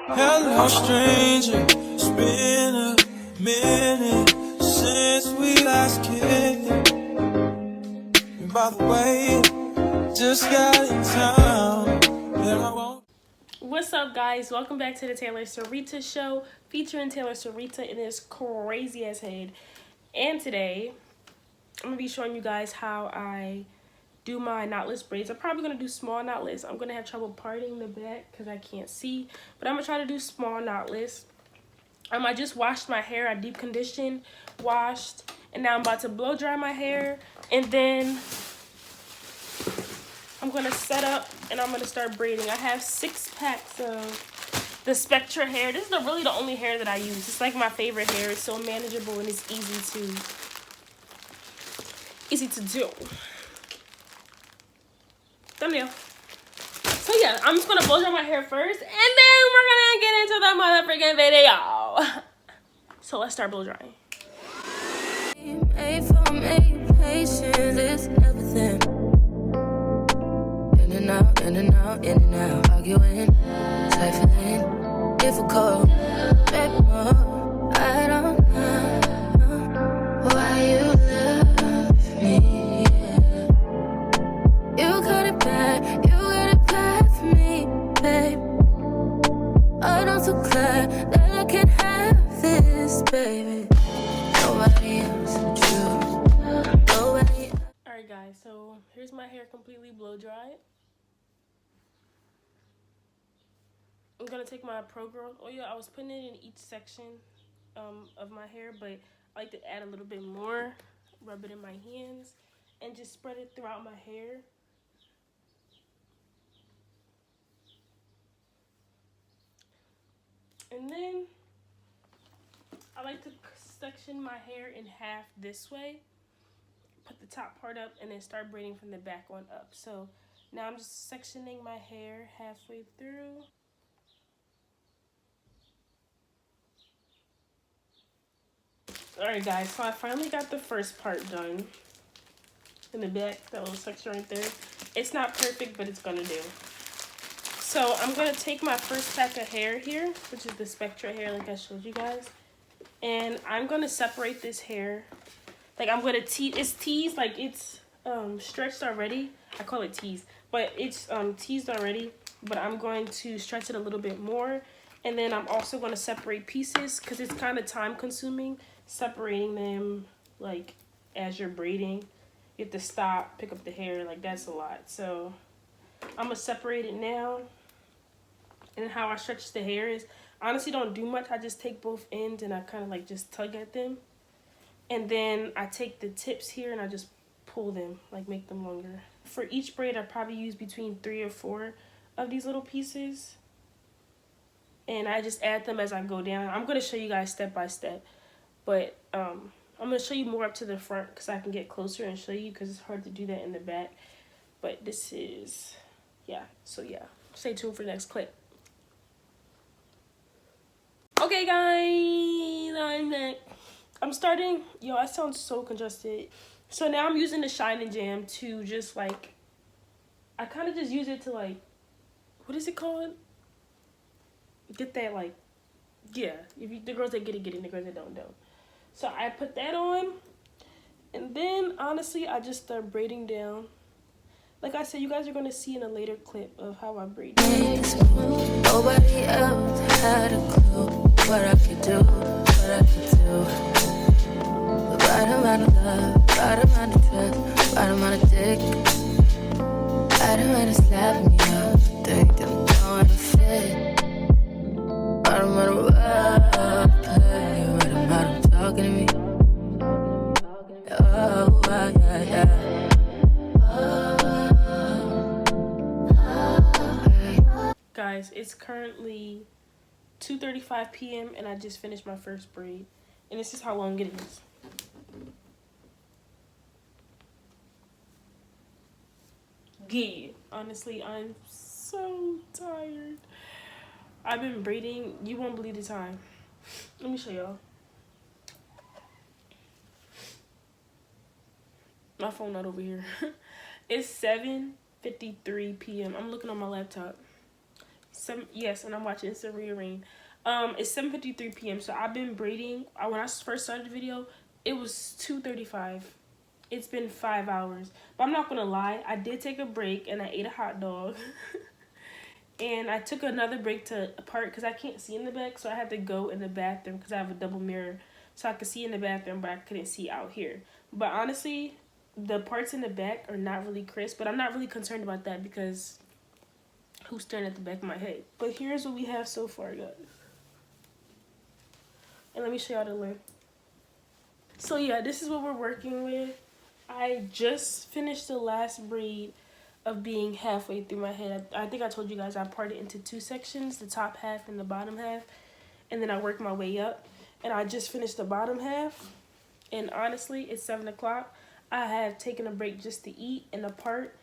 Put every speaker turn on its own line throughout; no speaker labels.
Hello, stranger. It's been a minute since we last kicked. And by the way, just got in town. And I won't.
What's up, guys? Welcome back to the Taylor Sarita Show, featuring Taylor Sarita in this crazy ass head. And today, I'm gonna be showing you guys how I do my knotless braids. I'm probably gonna do small knotless. I'm gonna have trouble parting the back because I can't see, but I'm gonna try to do small knotless. I just washed my hair. I deep conditioned, washed, and now I'm about to blow dry my hair, and then I'm gonna set up and I'm gonna start braiding. I have 6 packs of the Spectra hair. This is really the only hair that I use. It's like my favorite hair. It's so manageable and it's easy to do. Thumbnail. So yeah, I'm just gonna blow dry my hair first, and then we're gonna get into the motherfucking video. So let's start blow drying.
Made for me, patience is everything. In and out, in and out, in and out. Arguing, trifling, difficult. Baby, more. I don't know why you love me. Yeah. You got it bad for me, babe. I'm not so glad that I can have this, baby. Nobody else, true. Nobody else.
Alright guys, so here's my hair completely blow dried. I'm gonna take my Pro Growth oil. I was putting it in each section of my hair, but I like to add a little bit more, rub it in my hands, and just spread it throughout my hair. And then I like to section my hair in half this way, put the top part up, and then start braiding from the back on up. So now I'm just sectioning my hair halfway through. Alright guys, so I finally got the first part done in the back, that little section right there. It's not perfect, but it's gonna do. So I'm gonna take my first pack of hair here, which is the Spectra hair like I showed you guys, and I'm gonna separate this hair. Like I'm gonna it's teased, like it's stretched already. I call it teased, but it's teased already, but I'm going to stretch it a little bit more. And then I'm also going to separate pieces because it's kind of time consuming separating them, like as you're braiding. You have to stop, pick up the hair, like that's a lot. So I'm going to separate it now. And how I stretch the hair is, I honestly don't do much. I just take both ends and I kind of like just tug at them. And then I take the tips here and I just pull them, like make them longer. For each braid, I probably use between 3 or 4 of these little pieces. And I just add them as I go down. I'm going to show you guys step by step. But I'm going to show you more up to the front because I can get closer and show you because it's hard to do that in the back. But this is, yeah. So yeah, stay tuned for the next clip. Okay guys, I'm back. I'm starting, yo, I sound so congested. So now I'm using the Shine Jam to just like, I kind of just use it to like, what is it called? Get that like, yeah, if you, the girls that get it, the girls that don't. So I put that on, and then honestly, I just start braiding down. Like I said, you guys are going to see in a later clip of how I braid.
Nobody else had a clue what I could do, what I could do. Right amount of love, right amount of trust, right amount of dick. Right amount of slapping me up, think that I'm going to fit. Right amount of play, right amount of talking to me. Oh, yeah.
Guys, it's currently 2:35 p.m. and I just finished my first braid. And this is how long it is. Yeah, honestly, I'm so tired. I've been braiding. You won't believe the time. Let me show y'all. My phone not over here. It's 7:53 p.m. I'm looking on my laptop. Yes, and I'm watching Instant Rearrange. It's 7:53 p.m. So I've been braiding. When I first started the video, it was 2:35. It's been 5 hours. But I'm not gonna lie, I did take a break and I ate a hot dog. And I took another break to part because I can't see in the back, so I had to go in the bathroom because I have a double mirror, so I could see in the bathroom, but I couldn't see out here. But honestly, the parts in the back are not really crisp, but I'm not really concerned about that because who's staring at the back of my head? But here's what we have so far, guys. And let me show y'all the length. So yeah, this is what we're working with. I just finished the last braid of being halfway through my head. I think I told you guys I parted into 2 sections, the top half and the bottom half, and then I worked my way up. And I just finished the bottom half, and honestly, it's 7 o'clock. I have taken a break just to eat and a part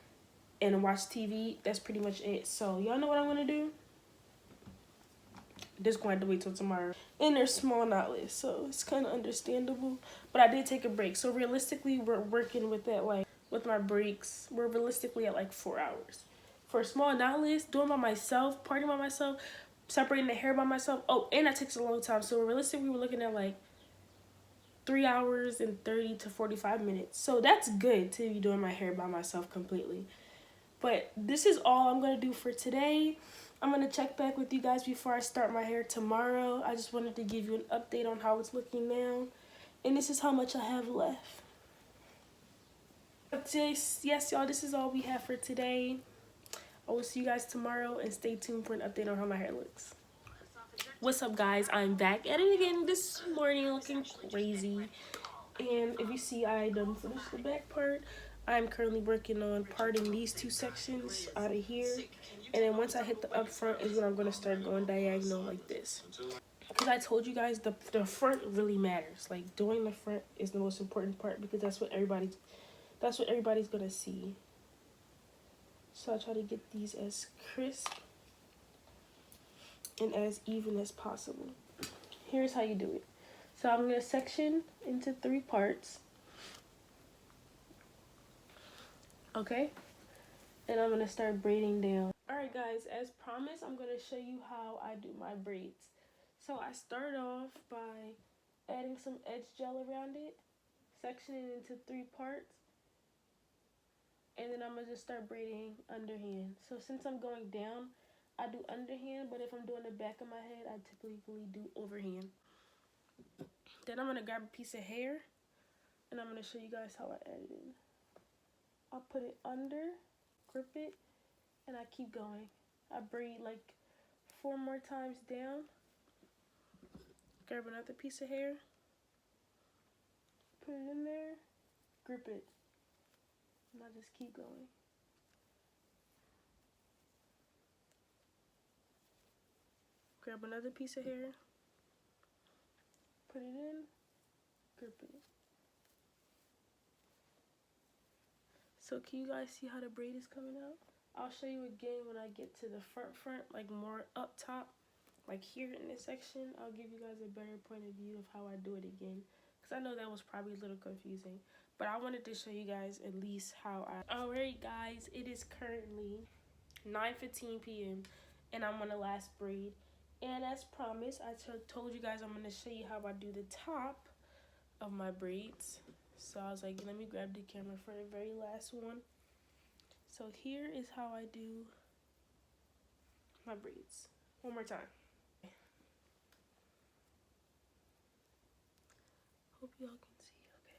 and watch TV. That's pretty much it. So y'all know what I'm gonna do? Just going to have to wait till tomorrow. And they're small knotless, so it's kind of understandable. But I did take a break. So realistically, we're working with that, like, with my breaks, we're realistically at like 4 hours. For a small knotless, doing by myself, parting by myself, separating the hair by myself. Oh, and that takes a long time. So realistically, we're looking at like 3 hours and 30 to 45 minutes. So that's good to be doing my hair by myself completely. But this is all I'm going to do for today. I'm going to check back with you guys before I start my hair tomorrow. I just wanted to give you an update on how it's looking now. And this is how much I have left. Yes, y'all, this is all we have for today. I will see you guys tomorrow, and stay tuned for an update on how my hair looks. What's up, guys? I'm back at it again this morning, looking crazy. And if you see, I done finished the back part. I'm currently working on parting these 2 sections out of here, and then once I hit the up front is when I'm going to start going diagonal like this. Because I told you guys the front really matters. Like, doing the front is the most important part because that's what everybody's going to see. So I try to get these as crisp and as even as possible. Here's how you do it. So I'm going to section into 3 parts. Okay, and I'm gonna start braiding down. Alright guys, as promised, I'm gonna show you how I do my braids. So I start off by adding some edge gel around it, sectioning it into 3 parts, and then I'm gonna just start braiding underhand. So since I'm going down, I do underhand, but if I'm doing the back of my head, I typically do overhand. Then I'm gonna grab a piece of hair, and I'm gonna show you guys how I add it in. I'll put it under, grip it, and I keep going. I braid like 4 more times down. Grab another piece of hair, put it in there, grip it, and I just keep going. Grab another piece of hair, put it in, grip it. So can you guys see how the braid is coming out? I'll show you again when I get to the front, like more up top, like here in this section. I'll give you guys a better point of view of how I do it again, because I know that was probably a little confusing, but I wanted to show you guys at least how I... Alright guys, it is currently 9:15 p.m. and I'm on the last braid, and as promised, I told you guys I'm going to show you how I do the top of my braids. So I was like, let me grab the camera for the very last one. So here is how I do my braids. One more time. Hope y'all can see. Okay.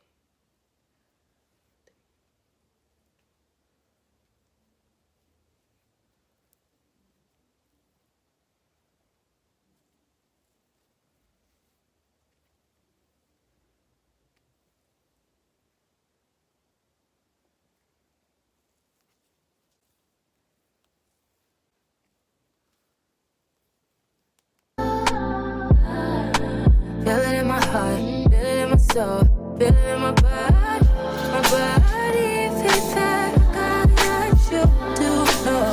Feel it in my heart, feel it in my soul, feel it in my body, feels like I got you to know.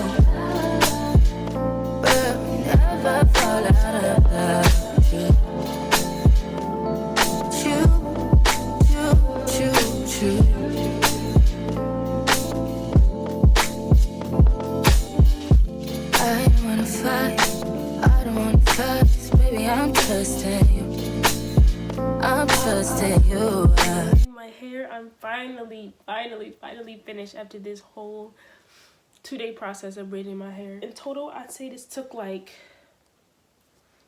But we never fall out of love. Choo. I don't wanna fight. I'm trusting you. I'm trusting you.
My hair, I'm finally finished after this whole 2-day process of braiding my hair. In total, I'd say this took like,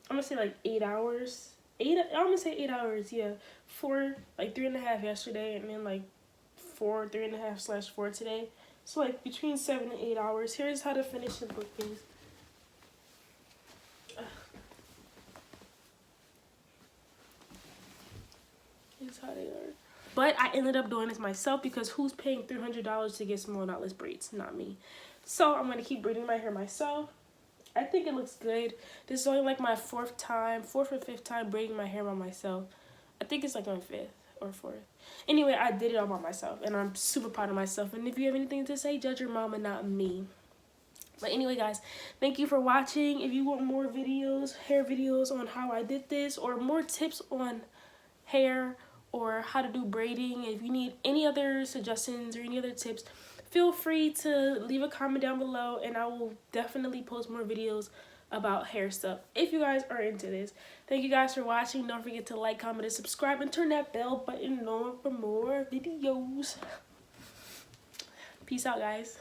I'm gonna say like 8 hours. I'm gonna say 8 hours, yeah. 4, like 3.5 yesterday, and then like 3.5/4 today. So like between 7 and 8 hours. Here's how the finished look is. Here's how they are. But I ended up doing this myself because who's paying $300 to get small knotless braids? Not me. So I'm gonna keep braiding my hair myself. I think it looks good. This is only like my 4th or 5th time braiding my hair by myself. I think it's like my 5th or 4th. Anyway, I did it all by myself, and I'm super proud of myself. And if you have anything to say, judge your mama, not me. But anyway, guys, thank you for watching. If you want more videos, hair videos on how I did this, or more tips on hair or how to do braiding, if you need any other suggestions or any other tips, feel free to leave a comment down below, and I will definitely post more videos about hair stuff if you guys are into this. Thank you guys for watching. Don't forget to like, comment, and subscribe, and turn that bell button on for more videos. Peace out, guys.